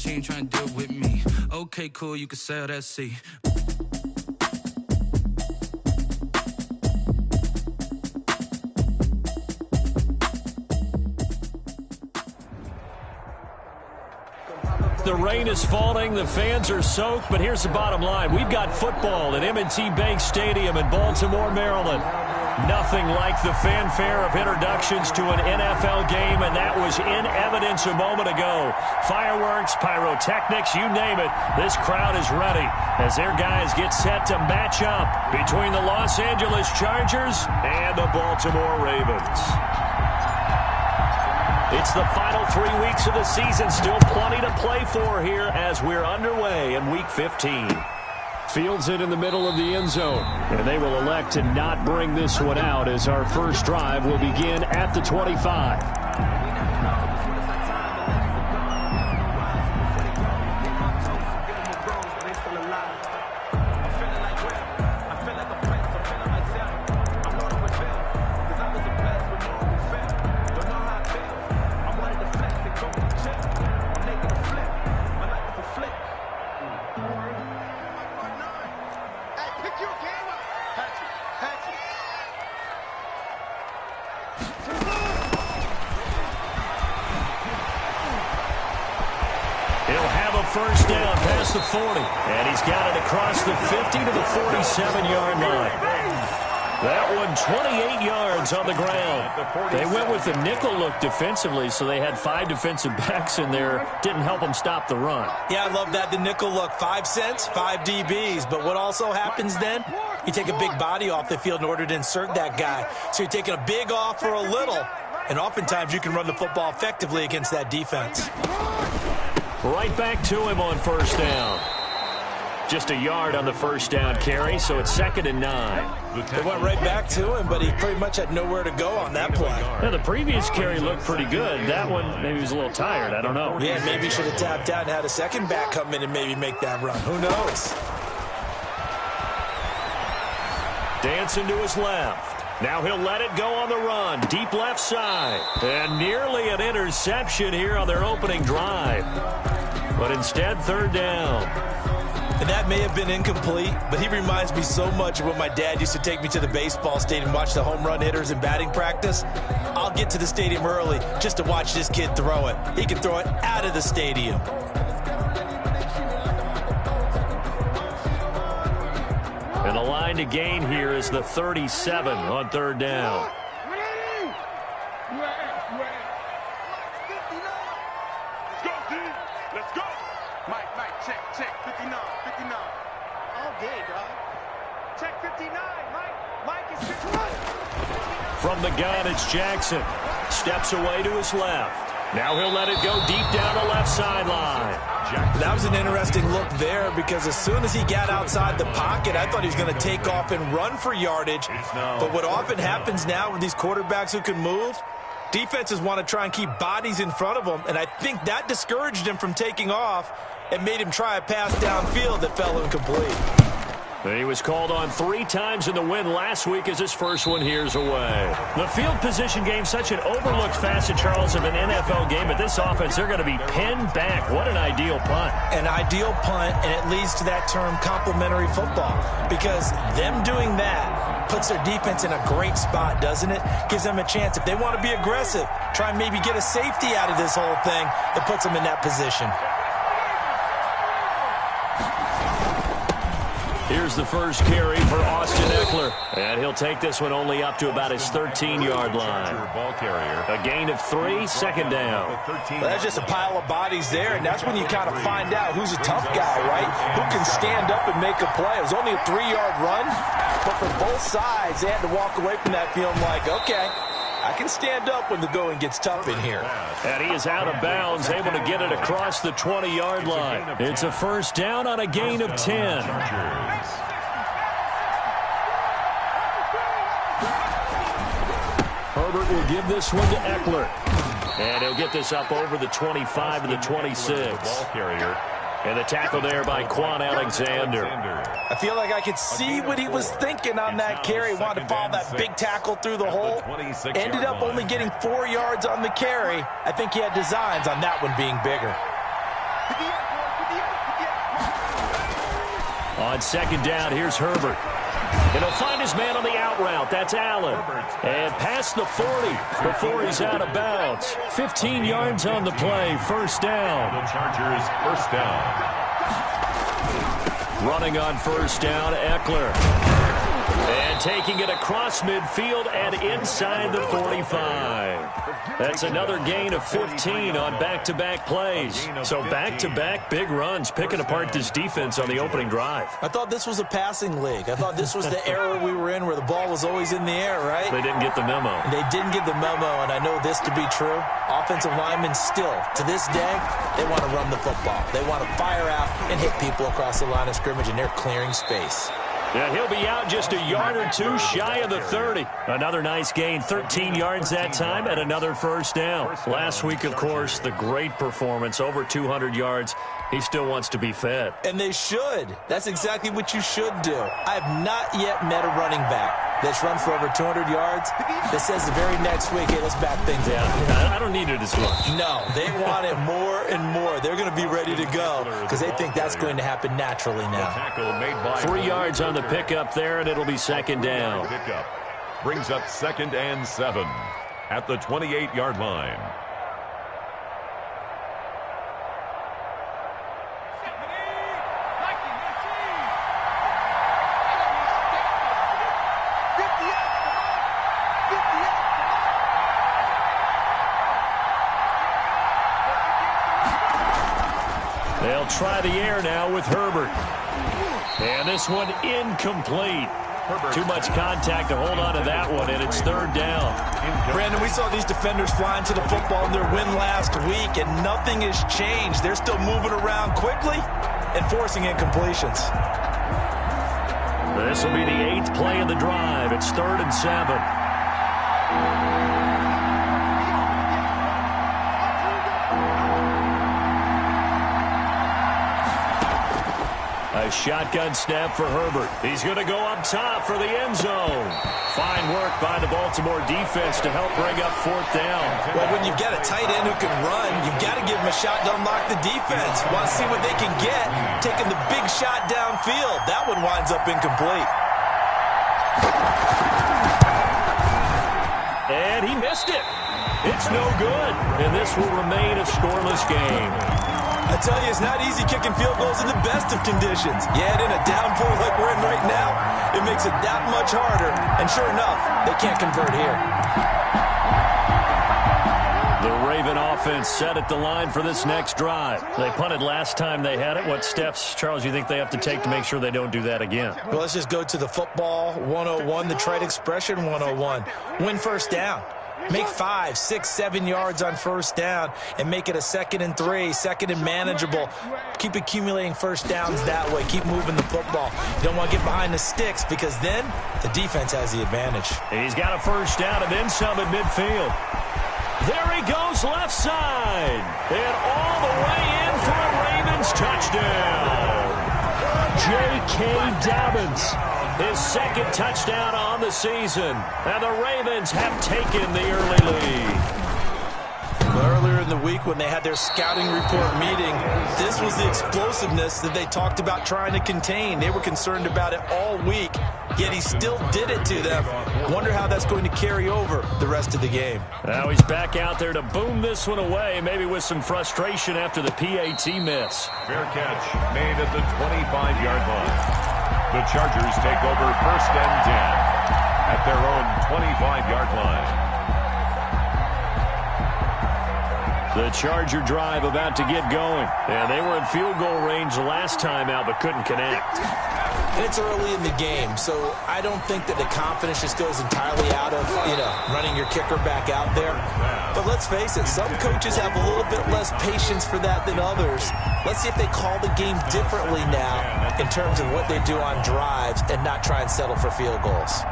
she ain't trying to deal with me. Okay, cool, you can sail that sea. The rain is falling, the fans are soaked, but here's the bottom line. We've got football at M&T Bank Stadium in Baltimore, Maryland. Nothing like the fanfare of introductions to an NFL game, and that was in evidence a moment ago. Fireworks, pyrotechnics, you name it, this crowd is ready as their guys get set to match up between the Los Angeles Chargers and the Baltimore Ravens. It's the final 3 weeks of the season. Still plenty to play for here as we're underway in Week 15. Fields it in the middle of the end zone. And they will elect to not bring this one out as our first drive will begin at the 25. First down past the 40. And he's got it across the 50 to the 47-yard line. That one 28 yards on the ground. They went with the nickel look defensively, so they had 5 defensive backs in there. Didn't help them stop the run. Yeah, I love that, the nickel look. 5 cents, 5 DBs. But what also happens then? You take a big body off the field in order to insert that guy. So you're taking a big off for a little. And oftentimes you can run the football effectively against that defense. Right back to him on first down. Just a yard on the first down carry, so it's 2nd and 9. They went right back to him, but he pretty much had nowhere to go on that play. Yeah, the previous carry looked pretty good. That one, maybe he was a little tired. I don't know. Yeah, maybe he should have tapped out and had a second back come in and maybe make that run. Who knows? Dancing to his left. Now he'll let it go on the run. Deep left side. And nearly an interception here on their opening drive. But instead, 3rd down. And that may have been incomplete, but he reminds me so much of when my dad used to take me to the baseball stadium and watch the home run hitters in batting practice. I'll get to the stadium early just to watch this kid throw it. He can throw it out of the stadium. And the line to gain here is the 37 on 3rd down. Let's go, D. Let's go. Mike, check. 59. All day, dog. Check 59, Mike is 59. From the gun, it's Jackson. Steps away to his left. Now he'll let it go deep down the left sideline. That was an interesting look there because as soon as he got outside the pocket, I thought he was going to take off and run for yardage. But what often happens now with these quarterbacks who can move, defenses want to try and keep bodies in front of them, and I think that discouraged him from taking off and made him try a pass downfield that fell incomplete. He was called on 3 times in the win last week as his first one here's away. The field position game, such an overlooked facet, Charles, of an NFL game. But this offense, they're going to be pinned back. What an ideal punt. An ideal punt, and it leads to that term complementary football. Because them doing that puts their defense in a great spot, doesn't it? Gives them a chance. If they want to be aggressive, try and maybe get a safety out of this whole thing, it puts them in that position. Here's the first carry for Austin Eckler. And he'll take this one only up to about his 13-yard line. A gain of 3, 2nd down. Well, that's just a pile of bodies there, and that's when you kind of find out who's a tough guy, right? Who can stand up and make a play. It was only a 3-yard run, but for both sides, they had to walk away from that feeling like, okay, I can stand up when the going gets tough in here. And he is out of bounds, able to get it across the 20-yard line. It's a first down on a gain of 10. Herbert will give this one to Eckler. And he'll get this up over the 25 to the 26. And the tackle there by Quan Alexander. I feel like I could see what he was thinking on that carry. Wanted to follow that big tackle through the hole. Ended up only getting 4 yards on the carry. I think he had designs on that one being bigger. On second down, here's Herbert. And he'll find his man on the out route. That's Allen. And past the 40 before he's out of bounds. 15 yards on the play. First down. The Chargers first down. Running on first down, Eckler. And taking it across midfield and inside the 45. That's another gain of 15 on back-to-back plays. So back-to-back big runs, picking apart this defense on the opening drive. I thought this was a passing league. I thought this was the era we were in where the ball was always in the air, right? They didn't get the memo. They didn't get the memo, and I know this to be true. Offensive linemen still, to this day, they want to run the football. They want to fire out and hit people across the line of scrimmage, and they're clearing space. Yeah, he'll be out just a yard or two shy of the 30. Another nice gain, 13 yards that time, and another first down. Last week, of course, the great performance, over 200 yards. He still wants to be fed. And they should. That's exactly what you should do. I have not yet met a running back that's run for over 200 yards that says the very next week, hey, let's back things up. Yeah, I don't need it as much. No, they want it more and more. They're going to be ready to go because they think that's going to happen naturally now. 3 yards on the pickup there, and it'll be second down. Pickup brings up 2nd and 7 at the 28-yard line. They'll try the air now with Herbert. And this one incomplete. Too much contact to hold on to that one, and it's third down. Brandon, we saw these defenders flying to the football in their win last week, and nothing has changed. They're still moving around quickly and forcing incompletions. This will be the 8th play of the drive. It's 3rd and 7. A shotgun snap for Herbert. He's going to go up top for the end zone. Fine work by the Baltimore defense to help bring up 4th down. Well, when you've got a tight end who can run, you've got to give him a shot to unlock the defense. Want to see what they can get, taking the big shot downfield. That one winds up incomplete. And he missed it. It's no good. And this will remain a scoreless game. I tell you, it's not easy kicking field goals in the best of conditions. Yet in a downpour like we're in right now, it makes it that much harder. And sure enough, they can't convert here. The Raven offense set at the line for this next drive. They punted last time they had it. What steps, Charles, you think they have to take to make sure they don't do that again? Well, let's just go to the football 101, the trite expression 101. Win first down. Make 5, 6, 7 yards on first down and make it a 2nd and 3, 2nd and manageable. Keep accumulating first downs that way. Keep moving the football. You don't want to get behind the sticks because then the defense has the advantage. He's got a first down and then some at midfield. There he goes left side. And all the way in for a Ravens touchdown. J.K. Dobbins. His 2nd touchdown on the season. And the Ravens have taken the early lead. Earlier in the week when they had their scouting report meeting, this was the explosiveness that they talked about trying to contain. They were concerned about it all week, yet he still did it to them. Wonder how that's going to carry over the rest of the game. Now he's back out there to boom this one away, maybe with some frustration after the PAT miss. Fair catch made at the 25-yard line. The Chargers take over 1st and 10 at their own 25-yard line. The Charger drive about to get going. Yeah, they were in field goal range last time out but couldn't connect. And it's early in the game, so I don't think that the confidence just goes entirely out of, running your kicker back out there. But let's face it, some coaches have a little bit less patience for that than others. Let's see if they call the game differently now in terms of what they do on drives and not try and settle for field goals.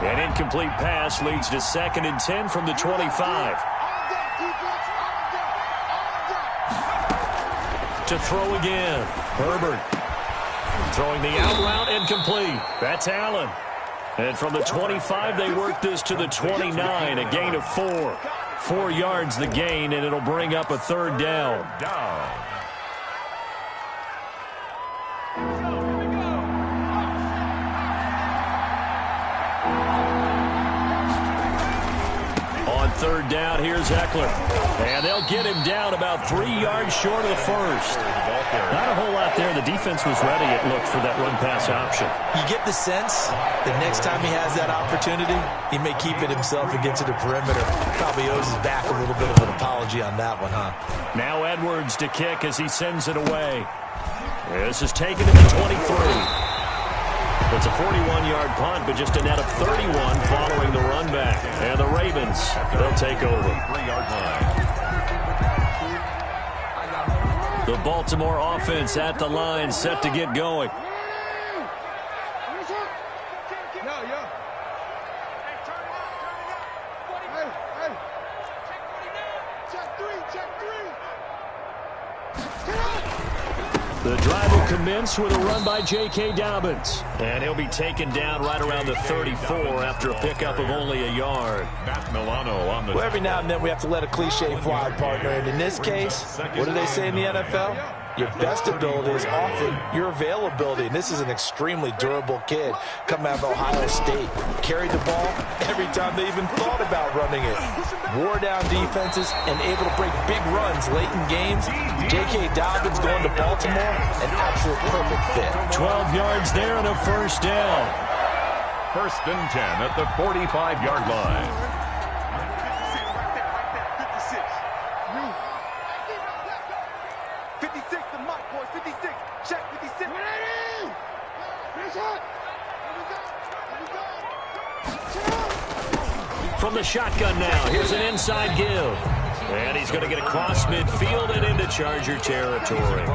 An incomplete pass leads to 2nd and 10 from the 25. To throw again. Herbert throwing the out route incomplete. That's Allen. And from the 25, they work this to the 29, a gain of 4. 4 yards the gain, and it'll bring up a third down. On third down, here's Eckler. And they'll get him down about 3 yards short of the first. Not a whole lot there. The defense was ready, it looked, for that run-pass option. You get the sense that next time he has that opportunity, he may keep it himself and get to the perimeter. Probably owes his back a little bit of an apology on that one, huh? Now Edwards to kick as he sends it away. This is taken to the 23. It's a 41-yard punt, but just a net of 31 following the run back. And the Ravens, they'll take over. 3-yard line. The Baltimore offense at the line, set to get going. The drive will commence with a run by J.K. Dobbins. And he'll be taken down right around the 34 after a pickup of only a yard. Matt Milano on the... Well, every now and then we have to let a cliche fly, partner. And in this case, what do they say in the NFL? Your best ability is often your availability. And this is an extremely durable kid coming out of Ohio State. Carried the ball every time they even thought about running it. Wore down defenses and able to break big runs late in games. J.K. Dobbins going to Baltimore, an absolute perfect fit. 12 yards there and a first down. 1st and 10 at the 45-yard line. 56, the mark, boys. 56. Check 56. From the shotgun now, here's an inside give. And he's going to get across midfield and into Charger territory.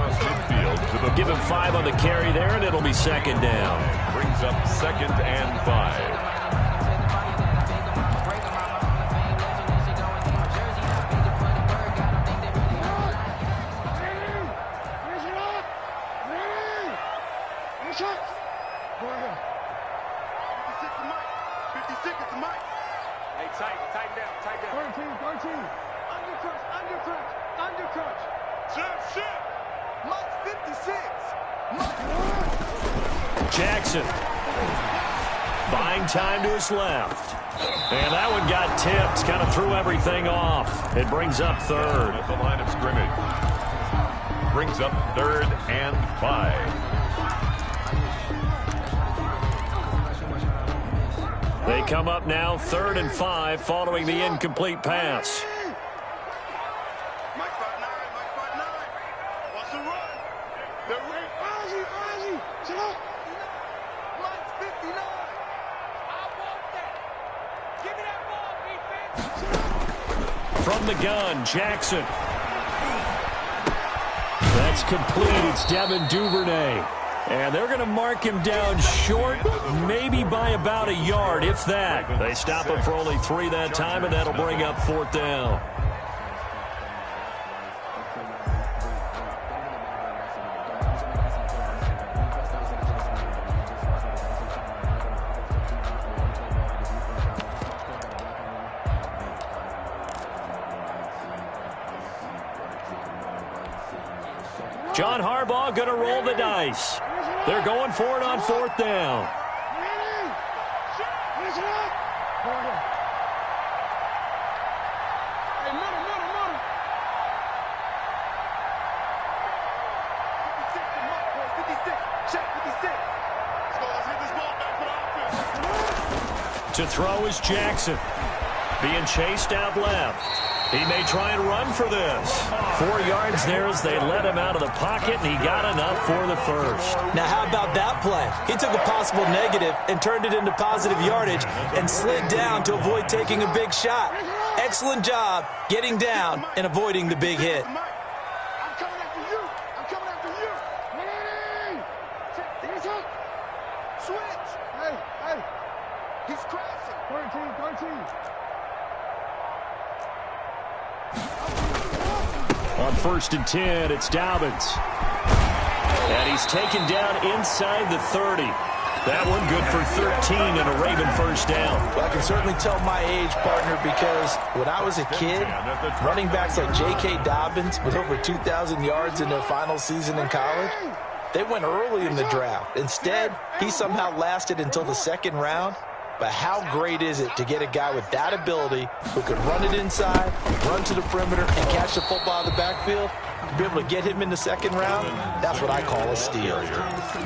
Give him 5 on the carry there, and it'll be second down. Brings up 2nd and 5. Tighten down. 13. Undercrunch. Shit. Mike 56. Jackson. Buying time to his left. And that one got tipped. Kind of threw everything off. It brings up third. At the line of scrimmage. Brings up 3rd and 5. They come up now 3rd and 5 following the incomplete pass. Mike 5'9". What's the run? The ring. Ozzy. Shut up. Mike's 59. I want that. Give me that ball, defense. From the gun, Jackson. That's complete. It's Devin Duvernay. And they're going to mark him down short, maybe by about a yard, if that. They stop him for only 3 that time, and that'll bring up 4th down. John Harbaugh going to roll the dice. They're going for it on 4th down. To throw is Jackson. Being chased out left. He may try and run for this. 4 yards there as they let him out of the pocket, and he got enough for the first. Now, how about that play? He took a possible negative and turned it into positive yardage and slid down to avoid taking a big shot. Excellent job getting down and avoiding the big hit. I'm coming after you. Switch. Hey. He's crashing. 13. On 1st and 10, it's Dobbins. And he's taken down inside the 30. That one good for 13 and a Raven first down. Well, I can certainly tell my age, partner, because when I was a kid, running backs like J.K. Dobbins with over 2,000 yards in their final season in college, they went early in the draft. Instead, he somehow lasted until the second round. But how great is it to get a guy with that ability who can run it inside, run to the perimeter, and catch the football out of the backfield? To be able to get him in the second round, that's what I call a steal.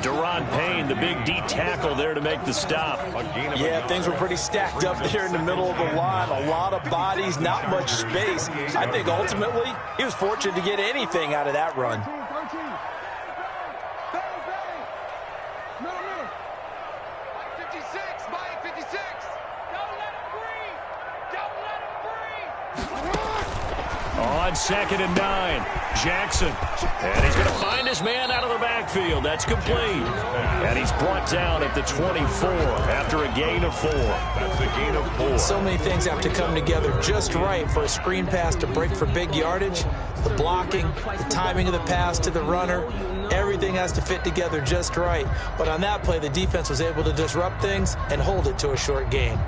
Deron Payne, the big D tackle there to make the stop. Yeah, things were pretty stacked up there in the middle of the line. A lot of bodies, not much space. I think ultimately he was fortunate to get anything out of that run. On 2nd and 9, Jackson. And he's going to find his man out of the backfield. That's complete. And he's brought down at the 24 after a gain of 4. That's a gain of 4. So many things have to come together just right for a screen pass to break for big yardage. The blocking, the timing of the pass to the runner, everything has to fit together just right. But on that play, the defense was able to disrupt things and hold it to a short gain.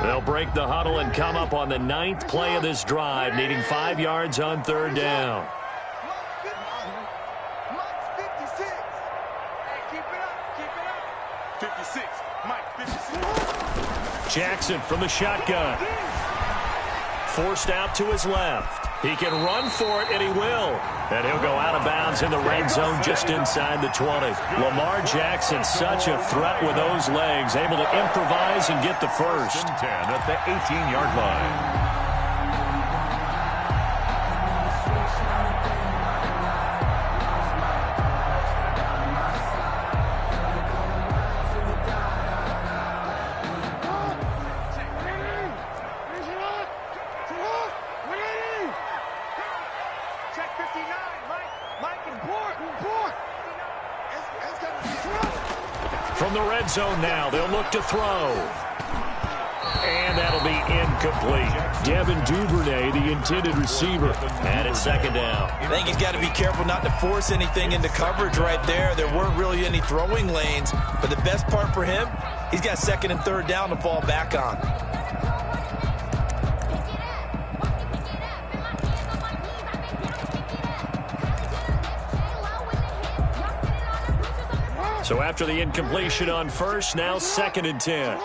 They'll break the huddle and come up on the 9th play of this drive, needing 5 yards on 3rd down. Jackson from the shotgun. Forced out to his left. He can run for it, and he will. And he'll go out of bounds in the red zone just inside the 20. Lamar Jackson, such a threat with those legs, able to improvise and get the first. 10 at the 18-yard line. From the red zone now, they'll look to throw. And that'll be incomplete. Devin Duvernay, the intended receiver. And it's 2nd down. I think he's got to be careful not to force anything into coverage right there. There weren't really any throwing lanes. But the best part for him, he's got 2nd and 3rd down to fall back on. So after the incompletion on first, now 2nd and 10.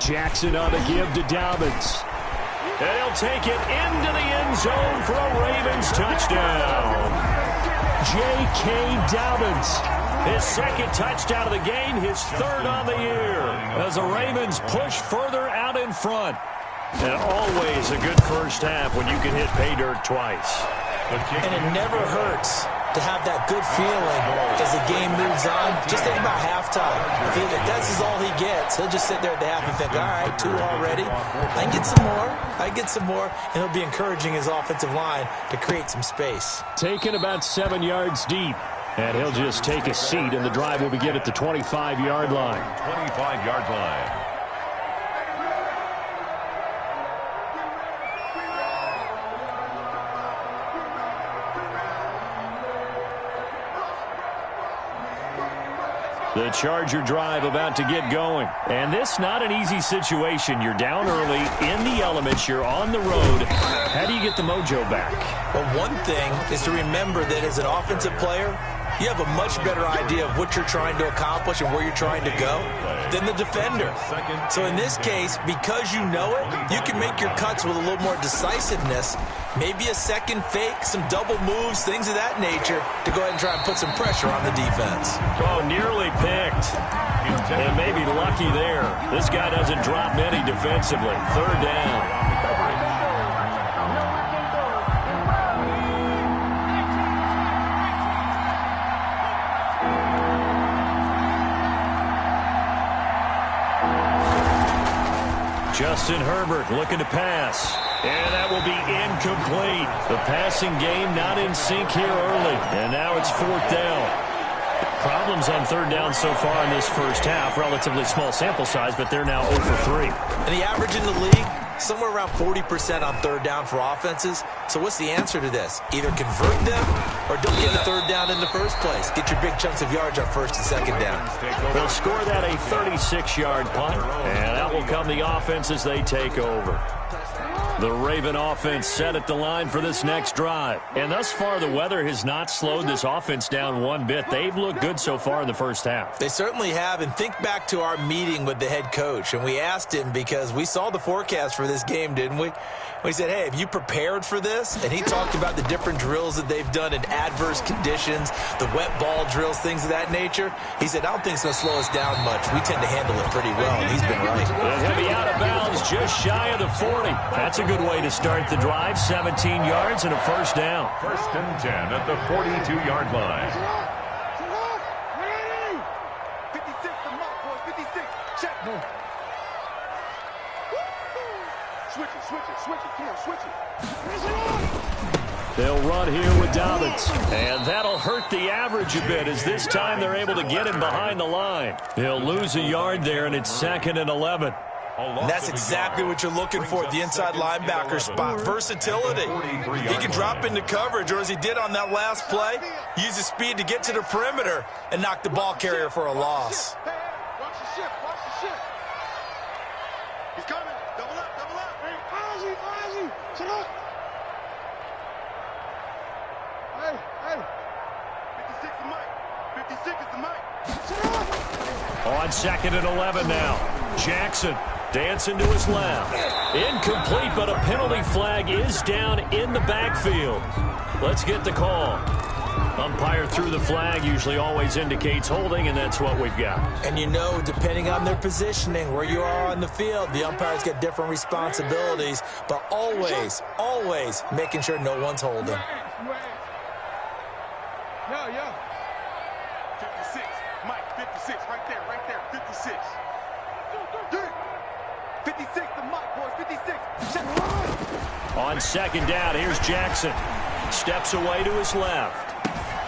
Jackson on the give to Dobbins. And he'll take it into the end zone for a Ravens touchdown. J.K. Dobbins, his 2nd touchdown of the game, his 3rd on the year, as the Ravens push further out in front. And always a good first half when you can hit pay dirt twice. And it never hurts to have that good feeling as the game moves on. Just think about halftime. If that's all he gets, he'll just sit there at the half and think, all right, 2 already. I can get some more. I can get some more. And he'll be encouraging his offensive line to create some space. Taken about 7 yards deep. And he'll just take a seat, and the drive will begin at the 25-yard line. 25-yard line. The Charger drive about to get going. And this not an easy situation. You're down early, in the elements, you're on the road. How do you get the mojo back? Well, one thing is to remember that as an offensive player, you have a much better idea of what you're trying to accomplish and where you're trying to go than the defender. So in this case, because you know it, you can make your cuts with a little more decisiveness, maybe a second fake, some double moves, things of that nature, to go ahead and try and put some pressure on the defense. Oh, nearly picked. And maybe lucky there. This guy doesn't drop many defensively. 3rd down. Justin Herbert looking to pass. And that will be incomplete. The passing game not in sync here early. And now it's 4th down. Problems on 3rd down so far in this first half. Relatively small sample size, but they're now 0 for 3. And the average in the league, somewhere around 40% on 3rd down for offenses. So what's the answer to this? Either convert them or don't get a 3rd down in the first place. Get your big chunks of yards on 1st and 2nd down. They'll score that a 36-yard punt, and out will come the offense as they take over. The Raven offense set at the line for this next drive. And thus far, the weather has not slowed this offense down one bit. They've looked good so far in the first half. They certainly have. And think back to our meeting with the head coach. And we asked him because we saw the forecast for this game, didn't we? We said, hey, have you prepared for this? And he talked about the different drills that they've done in adverse conditions, the wet ball drills, things of that nature. He said, I don't think it's going to slow us down much. We tend to handle it pretty well, and he's been right. And he'll be out of bounds just shy of the 40. That's a good way to start the drive. 17 yards and a 1st down. 1st and 10 at the 42-yard line. 56 to Mark, boys. 56. Check. Switch it. Come on, switch it. They'll run here with Dobbins. And that'll hurt the average a bit as this time they're able to get him behind the line. He'll lose a yard there, and it's 2nd and 11. And that's exactly what you're looking for at the inside linebacker spot. Versatility. He can drop into coverage, or as he did on that last play, use his speed to get to the perimeter and knock the ball carrier for a loss. Watch the shift. He's coming. Double up. Hey, Ozzy. Shut up. Hey. 56 is Mike. 56 is the Mike. Shut up. On 2nd and 11 now. Jackson dancing to his left. Incomplete, but a penalty flag is down in the backfield. Let's get the call. Umpire threw the flag, usually always indicates holding, and that's what we've got. And you know, depending on their positioning, where you are on the field, the umpires get different responsibilities, but always making sure no one's holding. Yeah. 56. Mike, 56. Right there. 56. 56 to Mike, boys. 56. Check. On 2nd down, here's Jackson. Steps away to his left.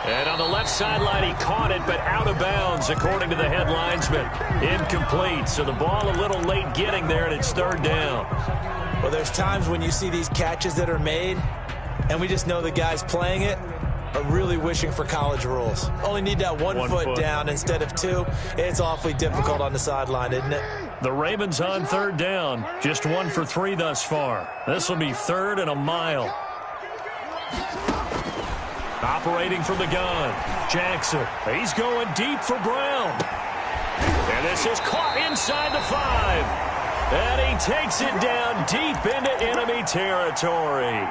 And on the left sideline, he caught it, but out of bounds, according to the head linesman. Incomplete, so the ball a little late getting there, and it's 3rd down. Well, there's times when you see these catches that are made, and we just know the guys playing it are really wishing for college rules. Only need that one foot down instead of 2. It's awfully difficult on the sideline, isn't it? The Ravens on 3rd down. Just 1 for 3 thus far. This will be 3rd and a mile. Operating from the gun, Jackson. He's going deep for Brown. And this is caught inside the 5. And he takes it down deep into enemy territory.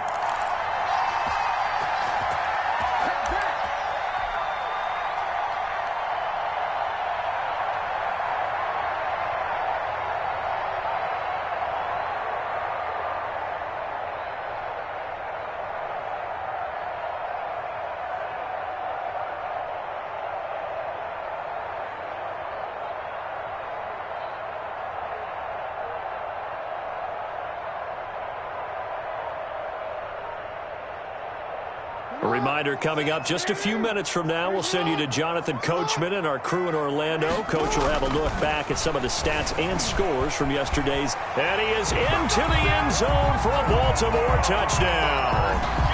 A reminder coming up just a few minutes from now, we'll send you to Jonathan Coachman and our crew in Orlando. Coach will have a look back at some of the stats and scores from yesterday's. And he is into the end zone for a Baltimore touchdown.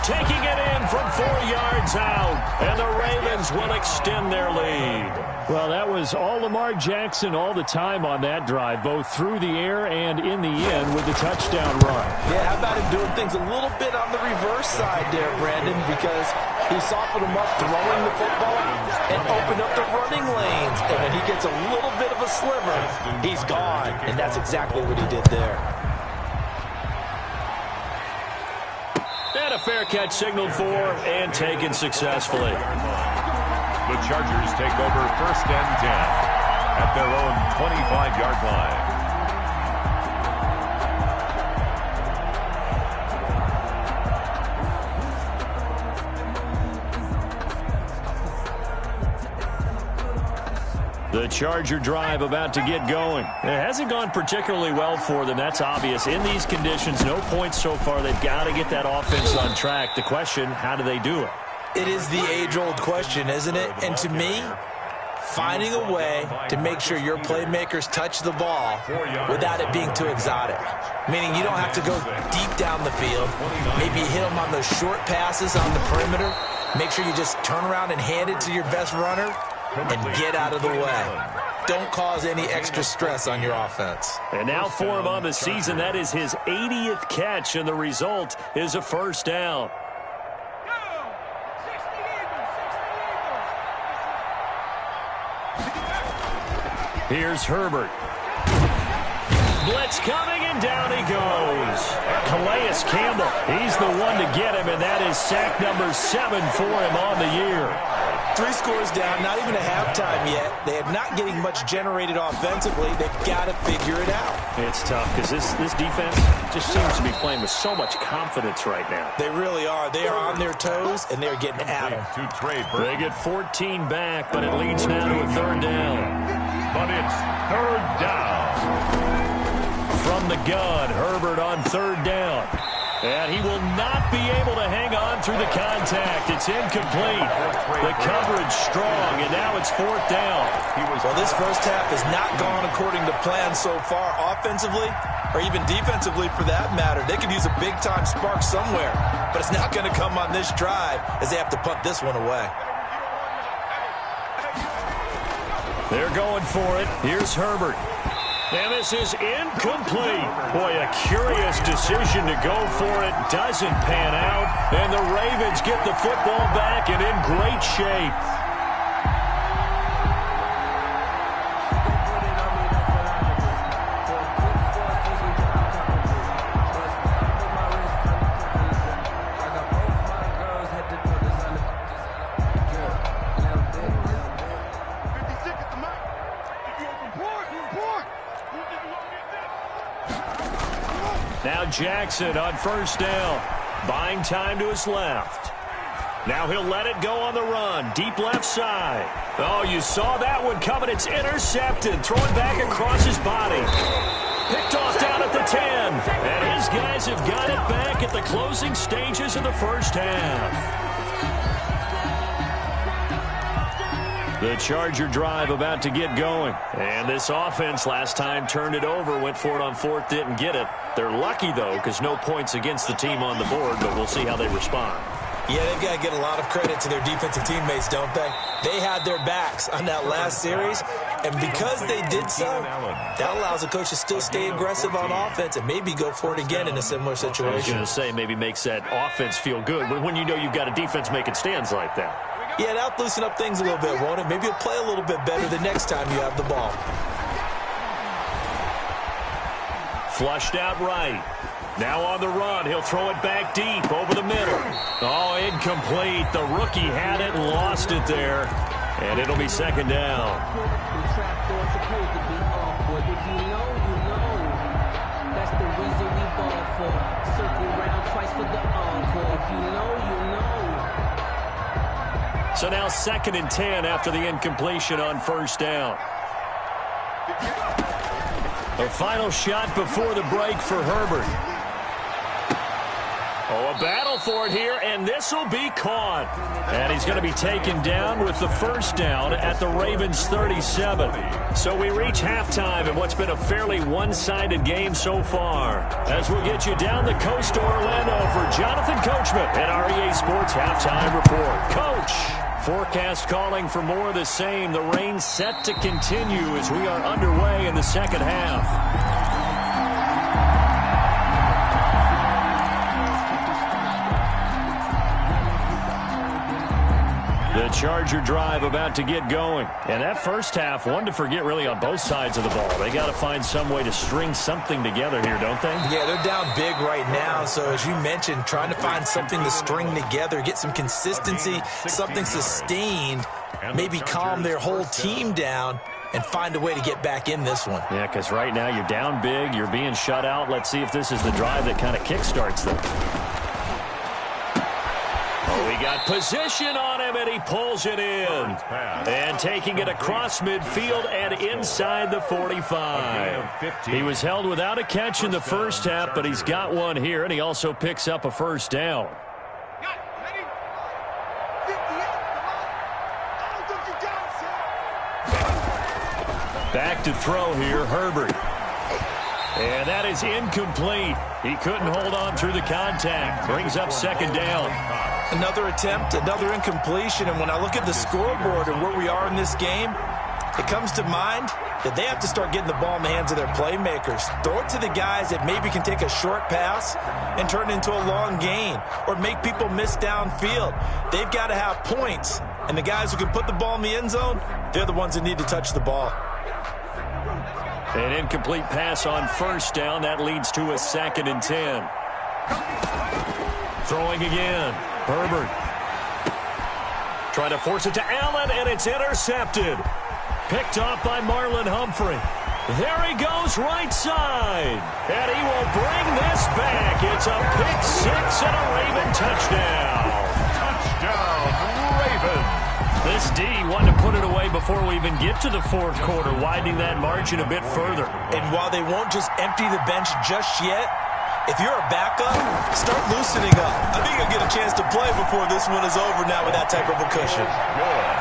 Taking it in from 4 yards out, and the Ravens will extend their lead. Well, that was all Lamar Jackson all the time on that drive, both through the air and in the end with the touchdown run. Yeah, how about him doing things a little bit on the reverse side there, Brandon, because he softened him up throwing the football and opened up the running lanes. And when he gets a little bit of a sliver, he's gone. And that's exactly what he did there. And a fair catch signaled for and taken successfully. The Chargers take over 1st and 10 at their own 25-yard line. The Charger drive about to get going. It hasn't gone particularly well for them. That's obvious. In these conditions, no points so far. They've got to get that offense on track. The question, how do they do it? It is the age-old question, isn't it? And to me, finding a way to make sure your playmakers touch the ball without it being too exotic. Meaning you don't have to go deep down the field. Maybe hit them on those short passes on the perimeter. Make sure you just turn around and hand it to your best runner and get out of the way. Don't cause any extra stress on your offense. And now for him on the season, that is his 80th catch, and the result is a first down. Here's Herbert. Blitz coming, and down he goes. Calais Campbell, he's the one to get him, and that is sack number 7 for him on the year. 3 scores down, not even a halftime yet. They are not getting much generated offensively. They've got to figure it out. It's tough because this defense just seems to be playing with so much confidence right now. They really are. They are on their toes, and they're getting at them. They get 14 back, but it leads now to a third down. But it's third down. From the gun, Herbert on third down. And he will not be able to hang on through the contact. It's incomplete. The coverage strong, and now it's fourth down. Well, this first half has not gone according to plan so far offensively, or even defensively for that matter. They could use a big-time spark somewhere, but it's not going to come on this drive as they have to punt this one away. They're going for it. Here's Herbert. And this is incomplete. Boy, a curious decision to go for it. Doesn't pan out. And the Ravens get the football back and in great shape. Now Jackson on first down. Buying time to his left. Now he'll let it go on the run. Deep left side. Oh, you saw that one coming. It's intercepted. Throwing back across his body. Picked off down at the 10. And his guys have got it back at the closing stages of the first half. The Charger drive about to get going. And this offense last time turned it over, went for it on fourth, didn't get it. They're lucky, though, because no points against the team on the board, but we'll see how they respond. Yeah, they've got to get a lot of credit to their defensive teammates, don't they? They had their backs on that last series, and because they did so, that allows the coach to still stay aggressive on offense and maybe go for it again in a similar situation. I was going to say maybe makes that offense feel good, but when you know you've got a defense making stands like that. Yeah, that'll loosen up things a little bit, won't it? Maybe you'll play a little bit better the next time you have the ball. Flushed out right. Now on the run. He'll throw it back deep over the middle. Oh, incomplete. The rookie had it and lost it there. And it'll be second down. So now 2nd and 10 after the incompletion on first down. A final shot before the break for Herbert. Oh, a battle for it here, and this will be caught. And he's going to be taken down with the first down at the Ravens' 37. So we reach halftime in what's been a fairly one-sided game so far. As we'll get you down the coast to Orlando for Jonathan Coachman at our EA Sports Halftime Report. Coach, forecast calling for more of the same. The rain set to continue as we are underway in the second half. The Charger drive about to get going. And that first half, one to forget really on both sides of the ball. They got to find some way to string something together here, don't they? Yeah, they're down big right now. So as you mentioned, trying to find something to string together, get some consistency, something sustained, maybe calm their whole team down and find a way to get back in this one. Yeah, because right now you're down big, you're being shut out. Let's see if this is the drive that kind of kickstarts them. Oh, he got position on him. time, and he pulls it in. And taking it across midfield and inside the 45. He was held without a catch in the first half, but he's got one here, and he also picks up a first down. Back to throw here, Herbert. And that is incomplete. He couldn't hold on through the contact. Brings up second down. Another attempt, another incompletion. And when I look at the scoreboard and where we are in this game, it comes to mind that they have to start getting the ball in the hands of their playmakers. Throw it to the guys that maybe can take a short pass and turn it into a long gain or make people miss downfield. They've got to have points. And the guys who can put the ball in the end zone, they're the ones that need to touch the ball. An incomplete pass on first down. That leads to a 2nd and 10. Throwing again. Herbert. Trying to force it to Allen, and it's intercepted. Picked off by Marlon Humphrey. There he goes, right side. And he will bring this back. It's a pick six and a Raven touchdown. Touchdown, Ravens. This D wanted to put it away before we even get to the fourth quarter, widening that margin a bit further. And while they won't just empty the bench just yet, if you're a backup, start loosening up. I think you'll get a chance to play before this one is over now with that type of a cushion.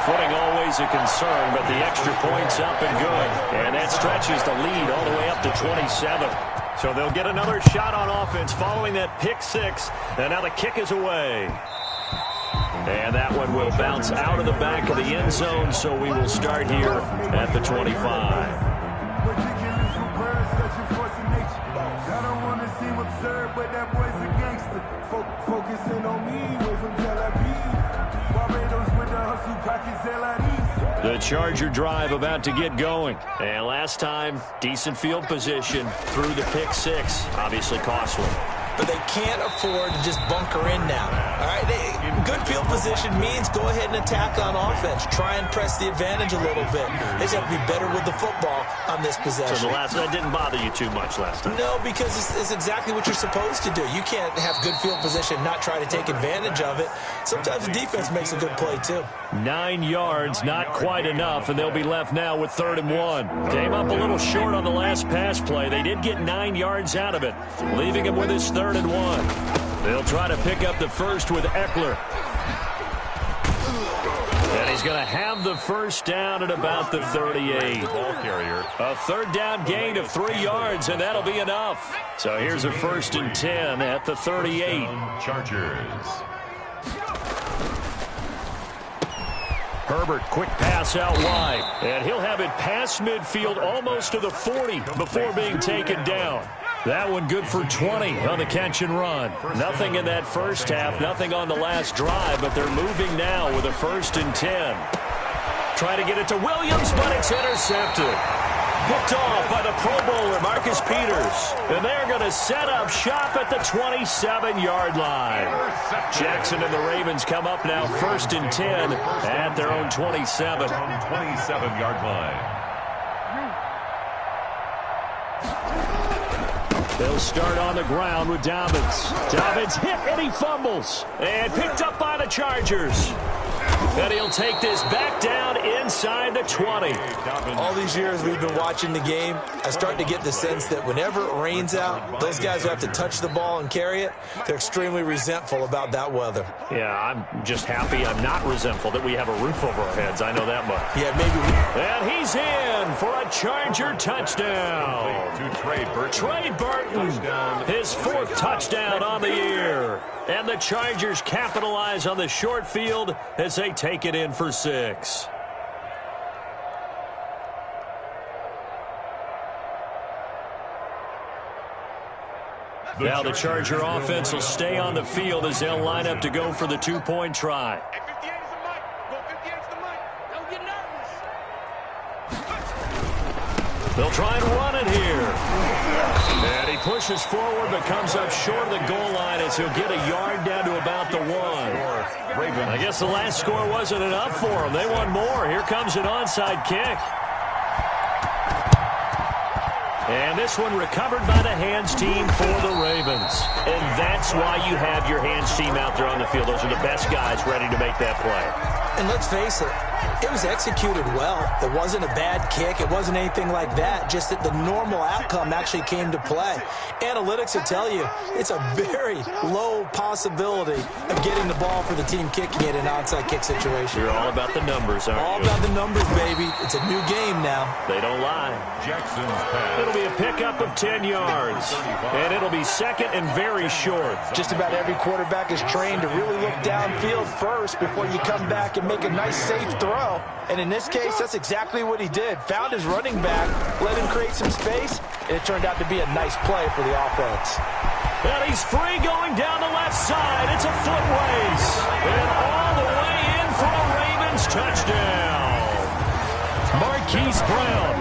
Footing always a concern, but the extra point's up and good. And that stretches the lead all the way up to 27. So they'll get another shot on offense following that pick six. And now the kick is away. And that one will bounce out of the back of the end zone, so we will start here at the 25. The Charger drive about to get going. And last time, decent field position through the pick six. Obviously costly. But they can't afford to just bunker in now. All right, good field position means go ahead and attack on offense. Try and press the advantage a little bit. They just have to be better with the football on this possession. So that didn't bother you too much last time? No, because it's exactly what you're supposed to do. You can't have good field position and not try to take advantage of it. Sometimes the defense makes a good play, too. 9 yards, not quite enough, and they'll be left now with 3rd and 1. Came up a little short on the last pass play. They did get 9 yards out of it, leaving him with his 3rd and 1. They'll try to pick up the first with Eckler. And he's going to have the first down at about the 38. Ball carrier. A 3rd down gain of 3 yards, and that'll be enough. So here's a 1st and 10 at the 38. Chargers. Herbert, quick pass out wide. And he'll have it past midfield almost to the 40 before being taken down. That one good for 20 on the catch and run. Nothing in that first half, nothing on the last drive, but they're moving now with a 1st and 10. Try to get it to Williams, but it's intercepted. Picked off by the Pro Bowler, Marcus Peters. And they're going to set up shop at the 27-yard line. Jackson and the Ravens come up now 1st and 10 at their own 27. 27-yard line. They'll start on the ground with Dobbins. Dobbins hit and he fumbles. And picked up by the Chargers. And he'll take this back down inside the 20. All these years we've been watching the game, I start to get the sense that whenever it rains out, those guys who have to touch the ball and carry it, they're extremely resentful about that weather. Yeah, I'm just happy I'm not resentful that we have a roof over our heads. I know that much. Yeah, maybe. And he's in for a Charger touchdown. To Trey Burton. Trey Burton, his 4th touchdown on the year. And the Chargers capitalize on the short field as they take it in for 6. Now the Charger offense will stay on the field as they'll line up to go for the 2-point try. Hey, 58 is the mic. Go 58 is the mic. Don't get nervous. They'll try and run it here. And he pushes forward but comes up short of the goal line as he'll get a yard down to about the 1. I guess the last score wasn't enough for them. They want more. Here comes an onside kick. And this one recovered by the hands team for the Ravens. And that's why you have your hands team out there on the field. Those are the best guys ready to make that play. And let's face it, it was executed well. It wasn't a bad kick. It wasn't anything like that. Just that the normal outcome actually came to play. Analytics will tell you it's a very low possibility of getting the ball for the team kicking it in an onside kick situation. You're all about the numbers, aren't you? All about the numbers, baby. It's a new game now. They don't lie. Jackson's pass. It'll be a pickup of 10 yards. And it'll be second and very short. Just about every quarterback is trained to really look downfield first before you come back and make a nice, safe throw. And in this case, that's exactly what he did. Found his running back, let him create some space, and it turned out to be a nice play for the offense. And he's free going down the left side. It's a foot race. And all the way in for a Ravens touchdown. Marquise Brown,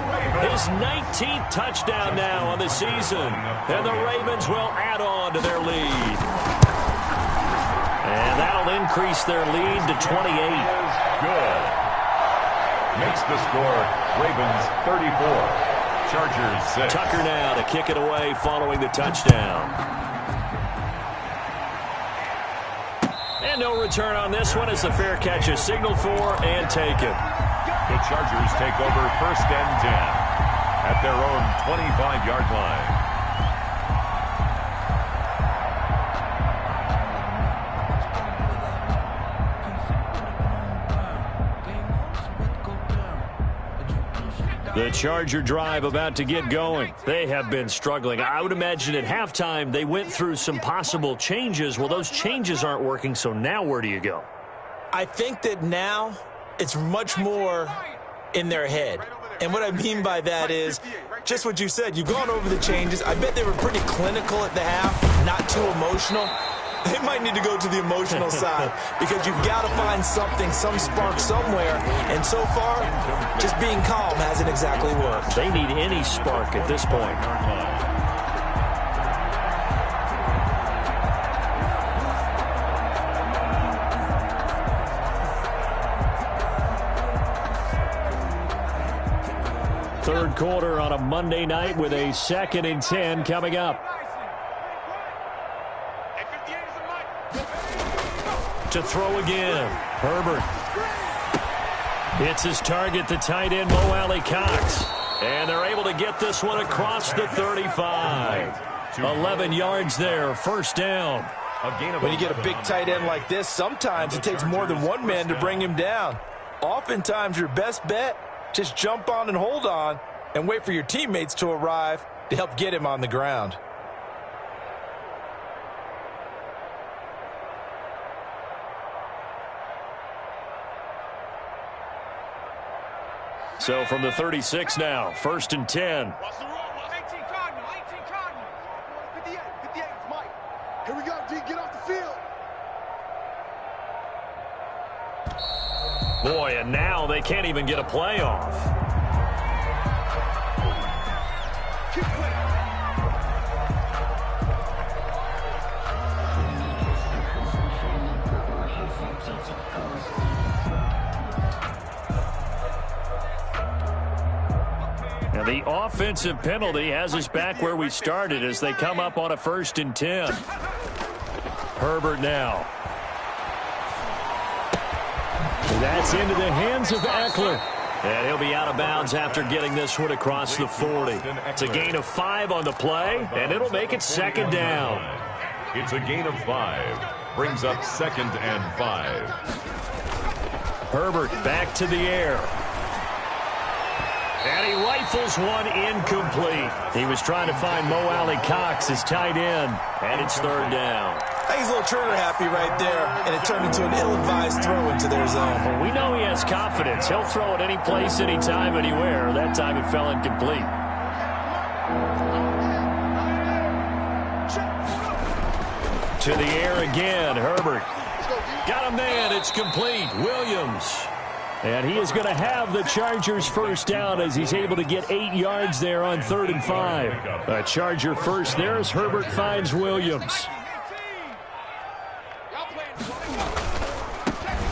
his 19th touchdown now on the season. And the Ravens will add on to their lead. And that'll increase their lead to 28. Good. Makes the score Ravens 34. Chargers 6. Tucker now to kick it away following the touchdown. And no return on this one as the fair catch is signaled for and taken. The Chargers take over 1st and 10 at their own 25-yard line. The Charger drive about to get going. They have been struggling. I would imagine at halftime they went through some possible changes. Well, those changes aren't working, so now where do you go? I think that now it's much more in their head. And what I mean by that is just what you said. You've gone over the changes. I bet they were pretty clinical at the half, not too emotional. They might need to go to the emotional side because you've got to find something, some spark somewhere. And so far, just being calm hasn't exactly worked. They need any spark at this point. Third quarter on a Monday night with a 2nd and 10 coming up. To throw again. Herbert. It's his target, the tight end, Mo Alley Cox. And they're able to get this one across the 35. 11 yards there, first down. When you get a big tight end like this, sometimes it takes more than one man to bring him down. Oftentimes, your best bet, just jump on and hold on and wait for your teammates to arrive to help get him on the ground. So from the 36 now, 1st and 10. 18 Cardinal, 18 Cardinal. 58, 58, it's Mike. Here we go, D, get off the field. Boy, and now they can't even get a play off. Keep playing. Now the offensive penalty has us back where we started as they come up on a 1st and 10. Herbert now. That's into the hands of Eckler. And he'll be out of bounds after getting this one across the 40. It's a gain of 5 on the play, and it'll make it 2nd down. It's a gain of 5. Brings up 2nd and 5. Herbert back to the air. And he rifles one incomplete. He was trying to find Mo Alley Cox, his tight end, and it's 3rd down. I think he's a little trigger happy right there, and it turned into an ill-advised throw into their zone. Well, we know he has confidence. He'll throw it any place, anytime, anywhere. That time it fell incomplete. To the air again, Herbert. Got a man, it's complete. Williams. And he is going to have the Chargers first down as he's able to get 8 yards there on 3rd and 5. A Charger first there as Herbert finds Williams.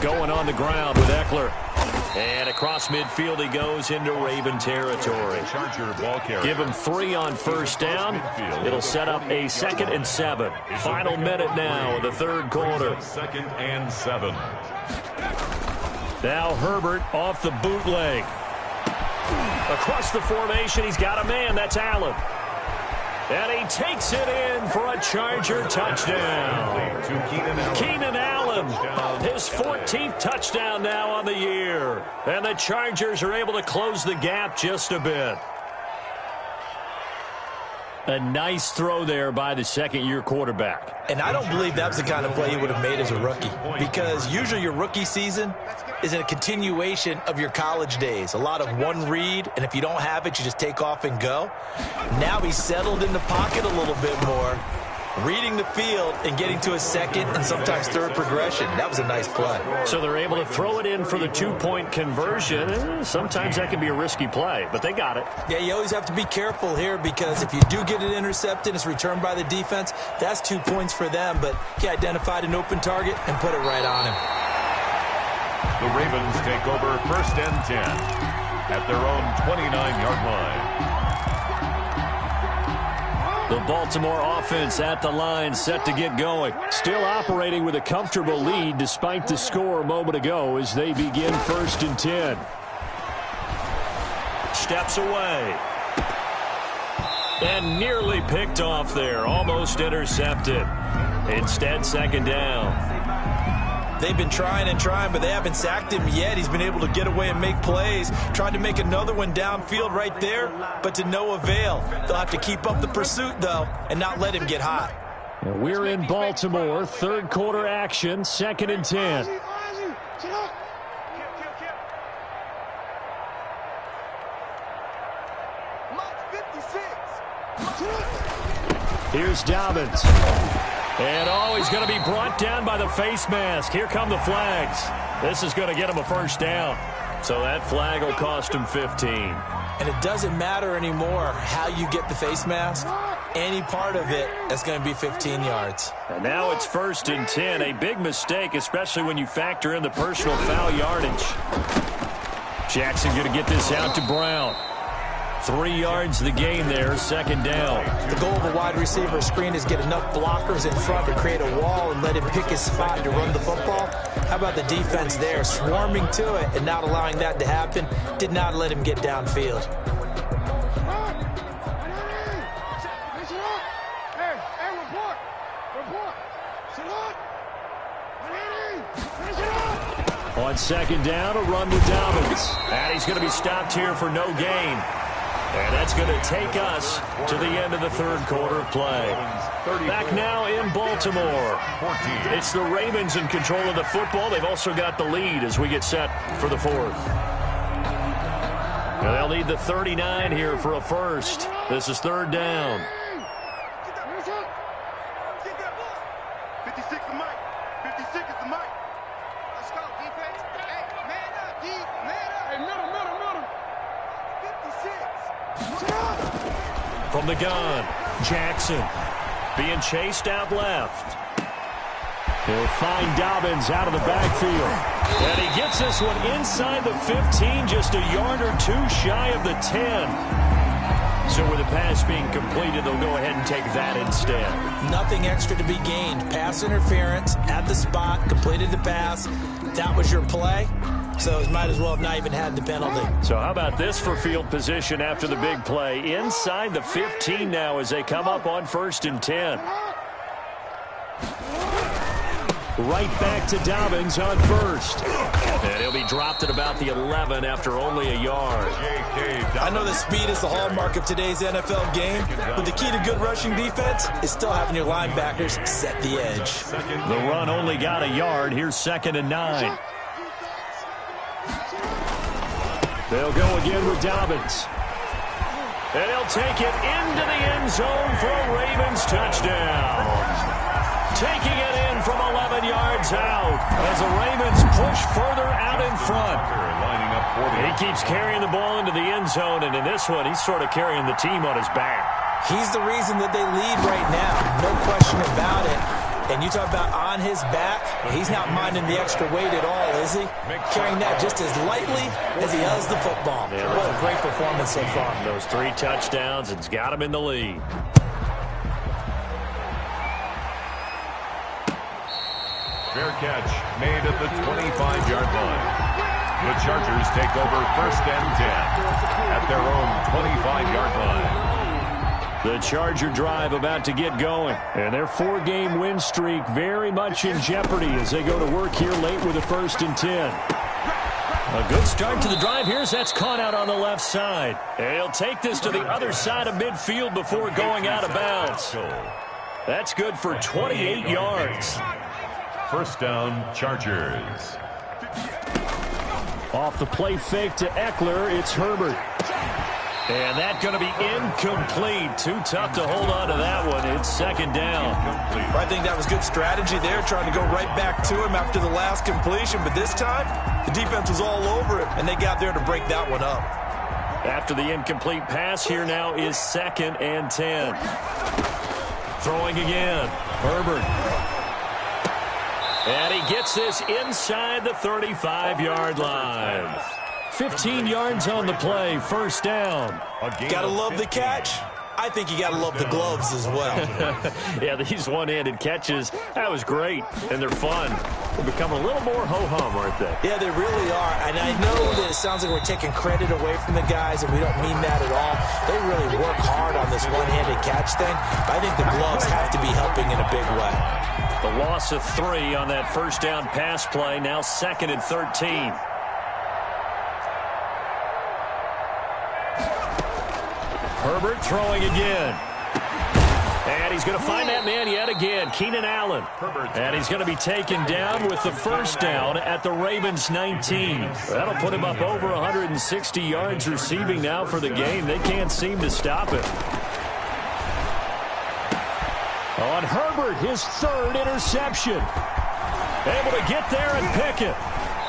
Going on the ground with Eckler. And across midfield he goes into Raven territory. Give him 3 on first down. It'll set up a 2nd and 7. Final minute now of the 3rd quarter. 2nd and 7. Now Herbert off the bootleg. Across the formation, he's got a man. That's Allen. And he takes it in for a Charger touchdown. Keenan Allen, his 14th touchdown now on the year. And the Chargers are able to close the gap just a bit. A nice throw there by the second-year quarterback. And I don't believe that was the kind of play he would have made as a rookie, because usually your rookie season is a continuation of your college days. A lot of one read, and if you don't have it, you just take off and go. Now he's settled in the pocket a little bit more, reading the field and getting to a second and sometimes third progression. That was a nice play. So they're able to throw it in for the two-point conversion. Sometimes that can be a risky play, but they got it. Yeah, you always have to be careful here, because if you do get it intercepted, it's returned by the defense, that's 2 points for them. But he identified an open target and put it right on him. The Ravens take over 1st and 10 at their own 29-yard line. The Baltimore offense at the line, set to get going. Still operating with a comfortable lead despite the score a moment ago as they begin 1st and 10. Steps away. And nearly picked off there. Almost intercepted. Instead, 2nd down. They've been trying and trying, but they haven't sacked him yet. He's been able to get away and make plays. Tried to make another one downfield right there, but to no avail. They'll have to keep up the pursuit, though, and not let him get hot. We're in Baltimore. 3rd quarter action, 2nd and 10. Here's Dobbins. And, he's going to be brought down by the face mask. Here come the flags. This is going to get him a 1st down. So that flag will cost him 15. And it doesn't matter anymore how you get the face mask. Any part of it, that's going to be 15 yards. And now it's 1st and 10. A big mistake, especially when you factor in the personal foul yardage. Jackson going to get this out to Brown. 3 yards the gain there, 2nd down. The goal of a wide receiver screen is get enough blockers in front to create a wall and let him pick his spot to run the football. How about the defense there, swarming to it and not allowing that to happen? Did not let him get downfield. On 2nd down, a run with Dobbins. And he's going to be stopped here for no gain. And that's going to take us to the end of the 3rd quarter of play. Back now in Baltimore. It's the Ravens in control of the football. They've also got the lead as we get set for the 4th. Now they'll need the 39 here for a 1st. This is 3rd down. 56 the mic. 56 is the mic. Let's go, defense. Hey, man up, D. Man up. Hey, middle. 56. From the gun, Jackson being chased out left. He'll find Dobbins out of the backfield. And he gets this one inside the 15, just a yard or two shy of the 10. So with the pass being completed, they'll go ahead and take that instead. Nothing extra to be gained. Pass interference at the spot, completed the pass. That was your play. So it might as well have not even had the penalty. So how about this for field position after the big play? Inside the 15 now as they come up on 1st and 10. Right back to Dobbins on 1st. And he'll be dropped at about the 11 after only a yard. I know that speed is the hallmark of today's NFL game, but the key to good rushing defense is still having your linebackers set the edge. The run only got a yard. Here's 2nd and 9. They'll go again with Dobbins. And he'll take it into the end zone for a Ravens touchdown. Taking it in from 11 yards out as the Ravens push further out in front. He keeps carrying the ball into the end zone, and in this one, he's sort of carrying the team on his back. He's the reason that they lead right now. No question about it. And you talk about on his back, he's not minding the extra weight at all, is he? Carrying that just as lightly as he does the football. Yeah, what a great performance so far. Those 3 touchdowns, it's got him in the lead. Fair catch made at the 25-yard line. The Chargers take over 1st and 10 at their own 25-yard line. The Charger drive about to get going. And their 4-game win streak very much in jeopardy as they go to work here late with a 1st and 10. A good start to the drive here as that's caught out on the left side. And he'll take this to the other side of midfield before going out of bounds. That's good for 28 yards. 1st down, Chargers. Off the play fake to Eckler, it's Herbert. And that's going to be incomplete. Too tough to hold on to that one. It's 2nd down. I think that was good strategy there, trying to go right back to him after the last completion. But this time, the defense was all over it, and they got there to break that one up. After the incomplete pass, here now is 2nd and 10. Throwing again. Herbert. And he gets this inside the 35-yard line. 15 yards on the play, 1st down. Gotta love the catch. I think you gotta love the gloves as well. Yeah, these one-handed catches, that was great, and they're fun. They're becoming a little more ho-hum, aren't they? Yeah, they really are, and I know that it sounds like we're taking credit away from the guys, and we don't mean that at all. They really work hard on this one-handed catch thing, but I think the gloves have to be helping in a big way. The loss of 3 on that 1st down pass play, now 2nd and 13. Herbert throwing again. And he's going to find that man yet again, Keenan Allen. And he's going to be taken down with the 1st down at the Ravens 19. That'll put him up over 160 yards receiving now for the game. They can't seem to stop it. On Herbert, his 3rd interception. Able to get there and pick it.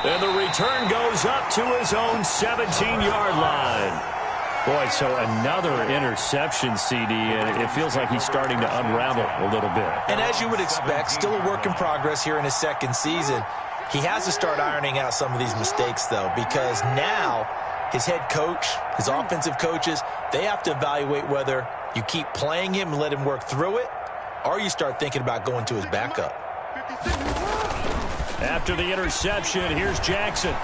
And the return goes up to his own 17-yard line. Boy, so another interception, CD, and it feels like he's starting to unravel a little bit. And as you would expect, still a work in progress here in his 2nd season. He has to start ironing out some of these mistakes, though, because now his head coach, his offensive coaches, they have to evaluate whether you keep playing him and let him work through it, or you start thinking about going to his backup. After the interception, here's Jackson.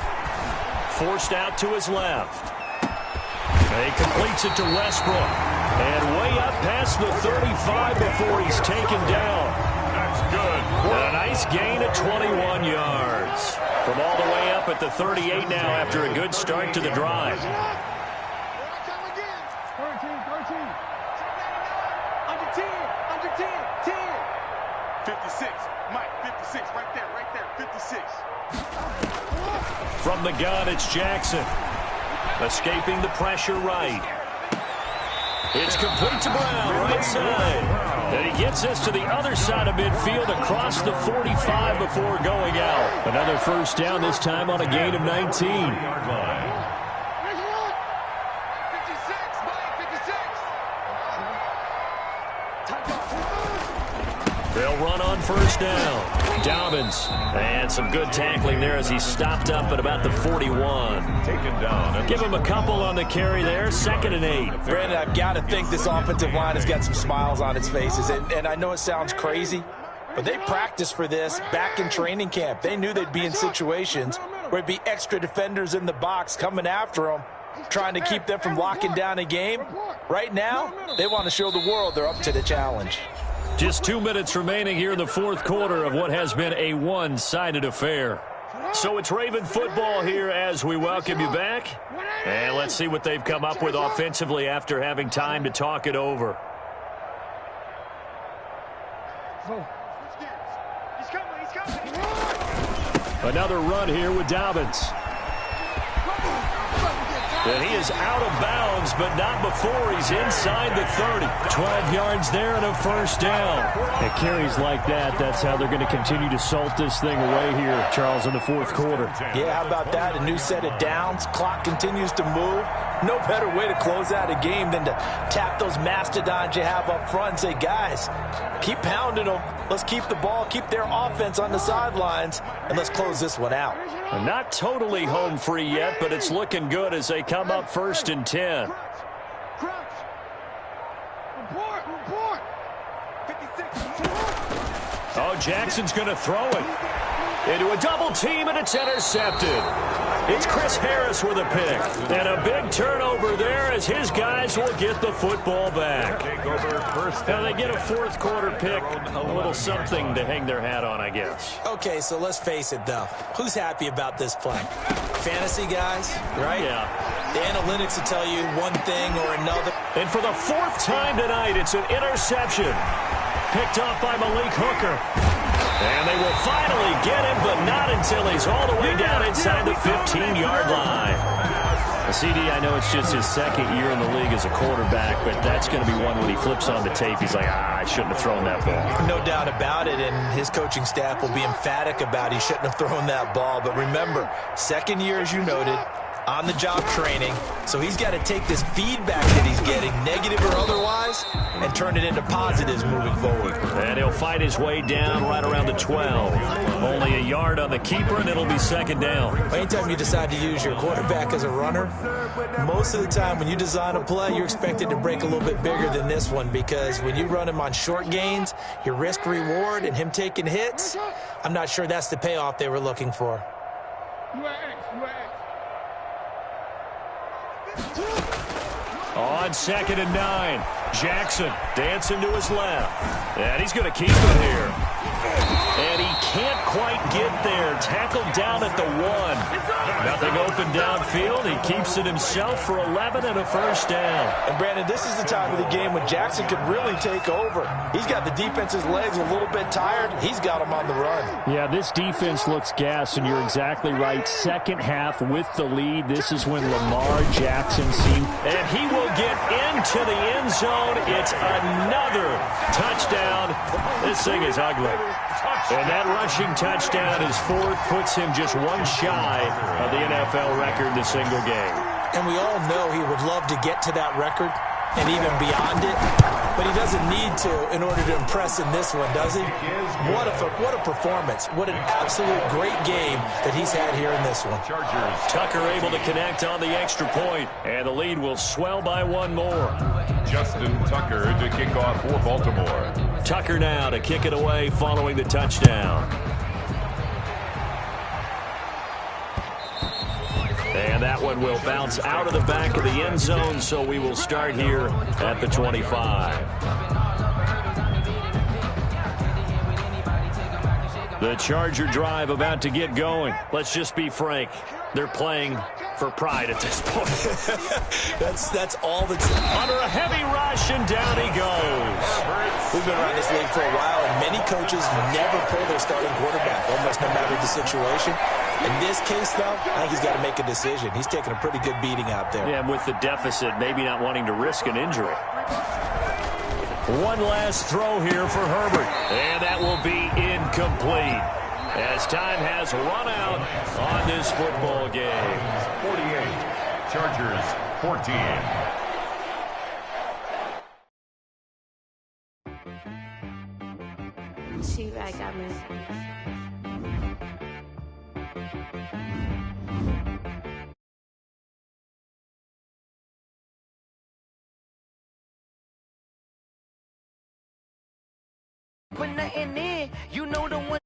Forced out to his left. He completes it to Westbrook. And way up past the 35 before he's taken down. That's good. And a nice gain of 21 yards. From all the way up at the 38 now after a good start to the drive. 13. Under 10. 56. Mike, 56. Right there. 56. From the gun, it's Jackson. Escaping the pressure right. It's complete to Brown, right side. And he gets this to the other side of midfield across the 45 before going out. Another 1st down, this time on a gain of 19. They'll run on 1st down. Dobbins. And some good tackling there as he stopped up at about the 41. Taken down. Give him a couple on the carry there. 2nd and 8. Brandon, I've got to think this offensive line has got some smiles on its faces. And I know it sounds crazy, but they practiced for this back in training camp. They knew they'd be in situations where it'd be extra defenders in the box coming after them, trying to keep them from locking down a game. Right now, they want to show the world they're up to the challenge. Just 2 minutes remaining here in the 4th quarter of what has been a one-sided affair. So it's Raven football here as we welcome you back. And let's see what they've come up with offensively after having time to talk it over. Another run here with Dobbins. And he is out of bounds, but not before he's inside the 30. 12 yards there and a 1st down. At carries like that, that's how they're going to continue to salt this thing away here, Charles, in the 4th quarter. Yeah, how about that? A new set of downs. Clock continues to move. No better way to close out a game than to tap those mastodons you have up front and say, guys, keep pounding them. Let's keep the ball, keep their offense on the sidelines, and let's close this one out. Not totally home free yet, but it's looking good as they come up 1st and 10. Report. 56. Oh, Jackson's going to throw it into a double team, and it's intercepted. It's Chris Harris with a pick. And a big turnover there as his guys will get the football back. Now they get a fourth quarter pick, a little something to hang their hat on, I guess. Okay, so let's face it, though. Who's happy about this play? Fantasy guys, right? Yeah. The analytics will tell you one thing or another. And for the fourth time tonight, it's an interception. Picked off by Malik Hooker. And they will finally get him, but not until he's all the way down inside the 15-yard line. CD, I know it's just his second year in the league as a quarterback, but that's going to be one when he flips on the tape. He's like, I shouldn't have thrown that ball. No doubt about it, and his coaching staff will be emphatic about he shouldn't have thrown that ball. But remember, second year, as you noted, on-the-job training. So he's got to take this feedback that he's getting, negative or otherwise, and turn it into positives moving forward. And he'll fight his way down right around the 12. Only a yard on the keeper, and it'll be second down. Anytime you decide to use your quarterback as a runner, most of the time when you design a play, you're expected to break a little bit bigger than this one, because when you run him on short gains, your risk-reward and him taking hits, I'm not sure that's the payoff they were looking for. On 2nd and 9, Jackson dancing to his left. And he's going to keep it here. And he can't quite get there. Tackled down at the 1. Nothing open downfield. He keeps it himself for 11 and a first down. And, Brandon, this is the time of the game when Jackson could really take over. He's got the defense's legs a little bit tired. He's got them on the run. Yeah, this defense looks gassed, and you're exactly right. Second half with the lead. This is when Lamar Jackson seemed. And he will get into the end zone. It's another touchdown. This thing is ugly. And that rushing touchdown is fourth, puts him just one shy of the NFL record in a single game. And we all know he would love to get to that record and even beyond it, but he doesn't need to in order to impress in this one, does he? What a performance. What an absolute great game that he's had here in this one. Tucker able to connect on the extra point, and the lead will swell by one more. Justin Tucker to kick off for Baltimore. Tucker now to kick it away following the touchdown. And that one will bounce out of the back of the end zone, so we will start here at the 25. The Charger drive about to get going. Let's just be frank. They're playing for pride at this point. That's all that's under a heavy rush, and down he goes. We've been around this league for a while, and many coaches never pull their starting quarterback, almost no matter the situation. In this case, though, I think he's got to make a decision. He's taking a pretty good beating out there. Yeah, and with the deficit, maybe not wanting to risk an injury. One last throw here for Herbert, and that will be incomplete, as time has run out on this football game. 48, Chargers 14. She-Rag got me. Put nothing in, you know the one.